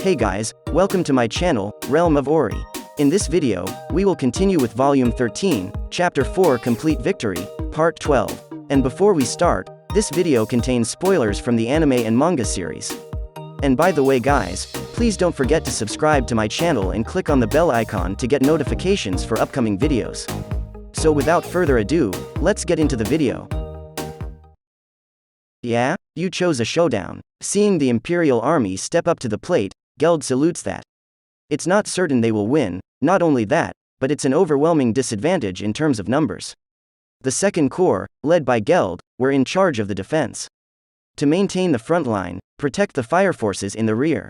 Hey guys, welcome to my channel, Realm of Ori. In this video, we will continue with Volume 13, Chapter 4 Complete Victory, Part 12. And before we start, this video contains spoilers from the anime and manga series. And by the way guys, please don't forget to subscribe to my channel and click on the bell icon to get notifications for upcoming videos. So without further ado, let's get into the video. Yeah? You chose a showdown. Seeing the Imperial Army step up to the plate, Geld salutes that. It's not certain they will win, not only that, but it's an overwhelming disadvantage in terms of numbers. The Second Corps, led by Geld, were in charge of the defense. To maintain the front line, protect the fire forces in the rear.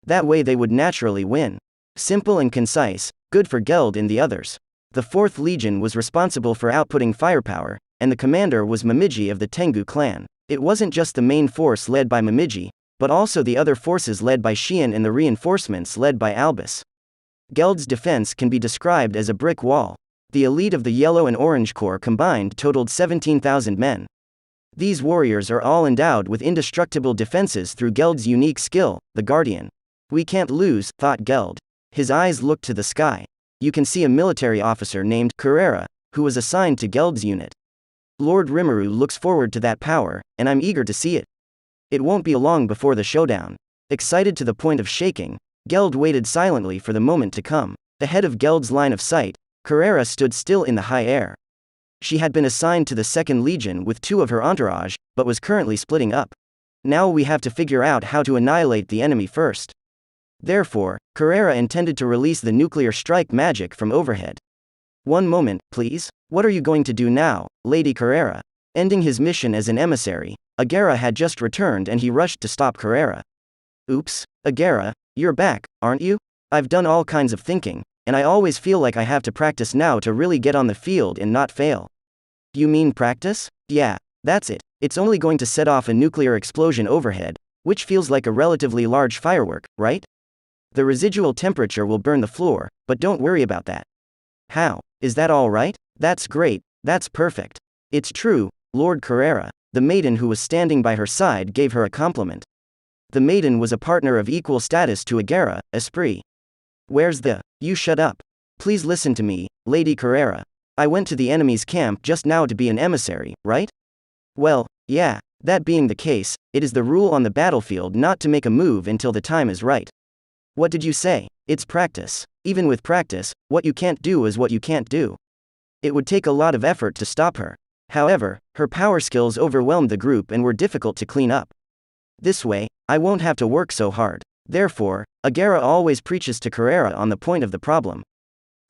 That way they would naturally win. Simple and concise, good for Geld and the others. The 4th Legion was responsible for outputting firepower, and the commander was Momiji of the Tengu clan. It wasn't just the main force led by Momiji, but also the other forces led by Shion and the reinforcements led by Albus. Geld's defense can be described as a brick wall. The elite of the Yellow and Orange Corps combined totaled 17,000 men. These warriors are all endowed with indestructible defenses through Geld's unique skill, the Guardian. We can't lose, thought Geld. His eyes looked to the sky. You can see a military officer named Carrera, who was assigned to Geld's unit. Lord Rimuru looks forward to that power, and I'm eager to see it. It won't be long before the showdown. Excited to the point of shaking, Geld waited silently for the moment to come. Ahead of Geld's line of sight, Carrera stood still in the high air. She had been assigned to the 2nd Legion with 2 of her entourage, but was currently splitting up. Now we have to figure out how to annihilate the enemy first. Therefore, Carrera intended to release the nuclear strike magic from overhead. One moment, please. What are you going to do now, Lady Carrera? Ending his mission as an emissary, Agera had just returned and he rushed to stop Carrera. Oops, Agera, you're back, aren't you? I've done all kinds of thinking, and I always feel like I have to practice now to really get on the field and not fail. You mean practice? Yeah, that's it. It's only going to set off a nuclear explosion overhead, which feels like a relatively large firework, right? The residual temperature will burn the floor, but don't worry about that. How? Is that all right? That's great, that's perfect. It's true, Lord Carrera. The maiden who was standing by her side gave her a compliment. The maiden was a partner of equal status to Agera, Esprit. Where's the? You shut up. Please listen to me, Lady Carrera. I went to the enemy's camp just now to be an emissary, right? Well, yeah, that being the case, it is the rule on the battlefield not to make a move until the time is right. What did you say? It's practice. Even with practice, what you can't do is what you can't do. It would take a lot of effort to stop her. However, her power skills overwhelmed the group and were difficult to clean up. This way, I won't have to work so hard. Therefore, Agera always preaches to Carrera on the point of the problem.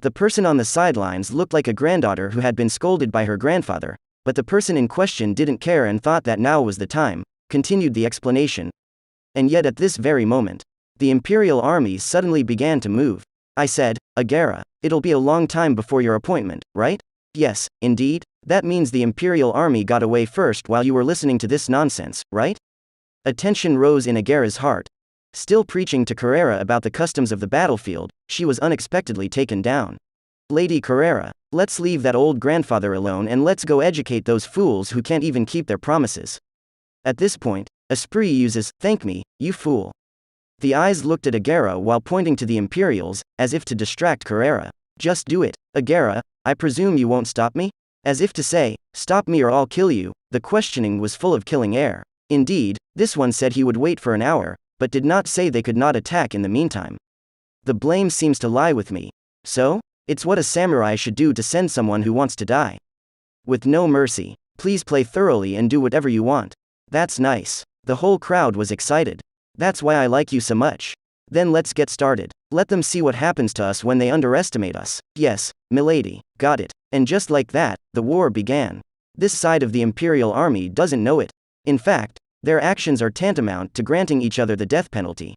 The person on the sidelines looked like a granddaughter who had been scolded by her grandfather, but the person in question didn't care and thought that now was the time, continued the explanation. And yet at this very moment, the Imperial Army suddenly began to move. I said, Agera, it'll be a long time before your appointment, right? Yes, indeed. That means the Imperial Army got away first while you were listening to this nonsense, right? Attention rose in Agera's heart. Still preaching to Carrera about the customs of the battlefield, she was unexpectedly taken down. Lady Carrera, let's leave that old grandfather alone and let's go educate those fools who can't even keep their promises. At this point, Esprit uses, thank me, you fool. The eyes looked at Agera while pointing to the Imperials, as if to distract Carrera. Just do it, Agera, I presume you won't stop me? As if to say, stop me or I'll kill you. The questioning was full of killing air. Indeed, this one said he would wait for an hour, but did not say they could not attack in the meantime. The blame seems to lie with me. So? It's what a samurai should do to send someone who wants to die. With no mercy. Please play thoroughly and do whatever you want. That's nice. The whole crowd was excited. That's why I like you so much. Then let's get started. Let them see what happens to us when they underestimate us. Yes, milady, got it. And just like that, the war began. This side of the Imperial Army doesn't know it. In fact, their actions are tantamount to granting each other the death penalty.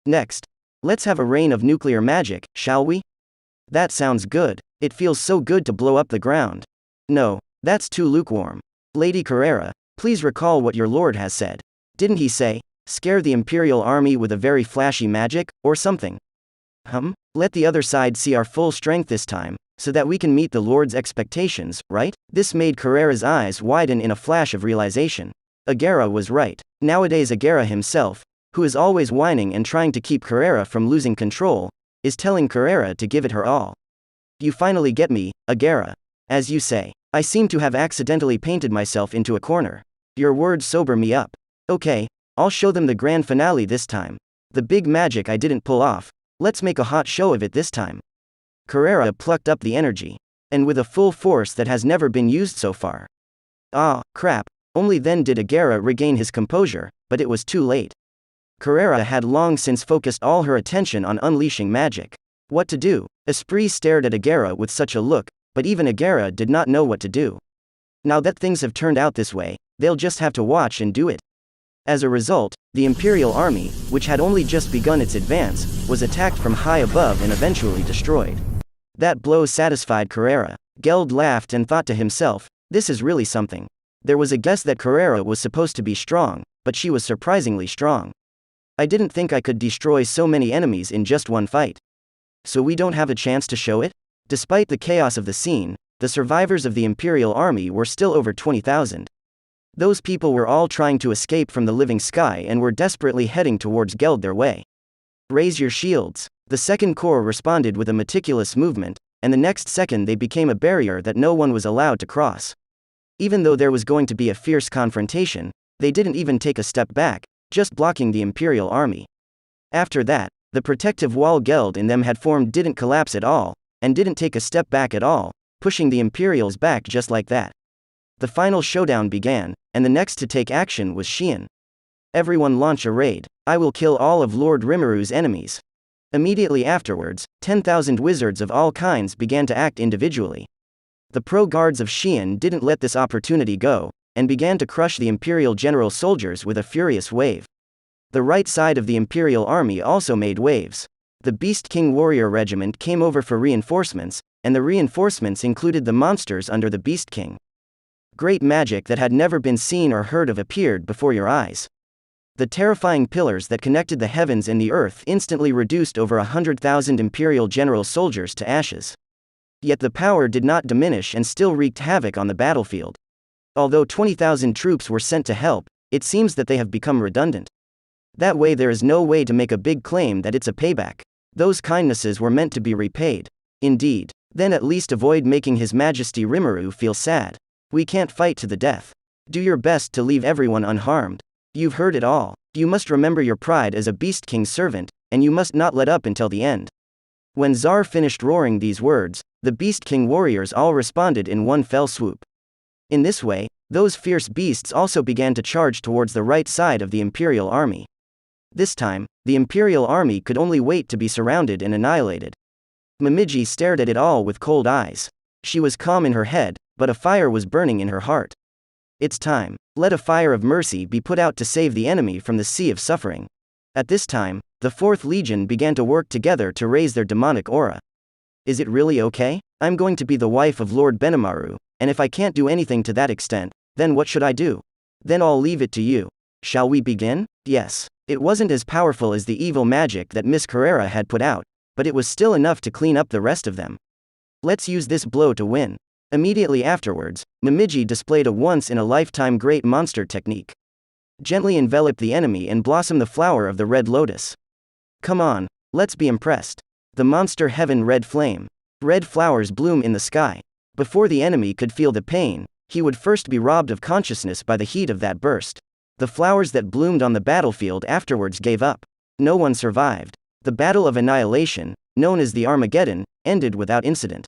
Next, let's have a reign of nuclear magic, shall we? That sounds good. It feels so good to blow up the ground. No, that's too lukewarm. Lady Carrera, please recall what your lord has said. Didn't he say, scare the Imperial Army with a very flashy magic, or something? Let the other side see our full strength this time, so that we can meet the Lord's expectations, right? This made Carrera's eyes widen in a flash of realization. Agera was right. Nowadays Agera himself, who is always whining and trying to keep Carrera from losing control, is telling Carrera to give it her all. You finally get me, Agera. As you say, I seem to have accidentally painted myself into a corner. Your words sober me up. Okay, I'll show them the grand finale this time. The big magic I didn't pull off. Let's make a hot show of it this time. Carrera plucked up the energy. And with a full force that has never been used so far. Ah, crap, only then did Agera regain his composure, but it was too late. Carrera had long since focused all her attention on unleashing magic. What to do? Esprit stared at Agera with such a look, but even Agera did not know what to do. Now that things have turned out this way, they'll just have to watch and do it. As a result, the Imperial Army, which had only just begun its advance, was attacked from high above and eventually destroyed. That blow satisfied Carrera. Geld laughed and thought to himself, this is really something. There was a guess that Carrera was supposed to be strong, but she was surprisingly strong. I didn't think I could destroy so many enemies in just one fight. So we don't have a chance to show it? Despite the chaos of the scene, the survivors of the Imperial Army were still over 20,000. Those people were all trying to escape from the living sky and were desperately heading towards Geld their way. Raise your shields. The second corps responded with a meticulous movement, and the next second they became a barrier that no one was allowed to cross. Even though there was going to be a fierce confrontation, they didn't even take a step back, just blocking the Imperial Army. After that, the protective wall Geld in them had formed didn't collapse at all, and didn't take a step back at all, pushing the Imperials back just like that. The final showdown began, and the next to take action was Shion. Everyone launch a raid. I will kill all of Lord Rimuru's enemies. Immediately afterwards, 10,000 wizards of all kinds began to act individually. The pro-guards of Shion didn't let this opportunity go, and began to crush the Imperial general soldiers with a furious wave. The right side of the Imperial Army also made waves. The Beast King Warrior Regiment came over for reinforcements, and the reinforcements included the monsters under the Beast King. Great magic that had never been seen or heard of appeared before your eyes. The terrifying pillars that connected the heavens and the earth instantly reduced over 100,000 Imperial general soldiers to ashes. Yet the power did not diminish and still wreaked havoc on the battlefield. Although 20,000 troops were sent to help, it seems that they have become redundant. That way there is no way to make a big claim that it's a payback. Those kindnesses were meant to be repaid. Indeed. Then at least avoid making His Majesty Rimuru feel sad. We can't fight to the death. Do your best to leave everyone unharmed. You've heard it all. You must remember your pride as a Beast King's servant, and you must not let up until the end. When Czar finished roaring these words, the Beast King warriors all responded in one fell swoop. In this way, those fierce beasts also began to charge towards the right side of the Imperial Army. This time, the Imperial Army could only wait to be surrounded and annihilated. Momiji stared at it all with cold eyes. She was calm in her head, but a fire was burning in her heart. It's time. Let a fire of mercy be put out to save the enemy from the sea of suffering. At this time, the 4th Legion began to work together to raise their demonic aura. Is it really okay? I'm going to be the wife of Lord Benimaru, and if I can't do anything to that extent, then what should I do? Then I'll leave it to you. Shall we begin? Yes. It wasn't as powerful as the evil magic that Miss Carrera had put out, but it was still enough to clean up the rest of them. Let's use this blow to win. Immediately afterwards, Momiji displayed a once-in-a-lifetime great monster technique. Gently envelop the enemy and blossom the flower of the red lotus. Come on, let's be impressed. The monster heaven red flame. Red flowers bloom in the sky. Before the enemy could feel the pain, he would first be robbed of consciousness by the heat of that burst. The flowers that bloomed on the battlefield afterwards gave up. No one survived. The battle of annihilation, known as the Armageddon, ended without incident.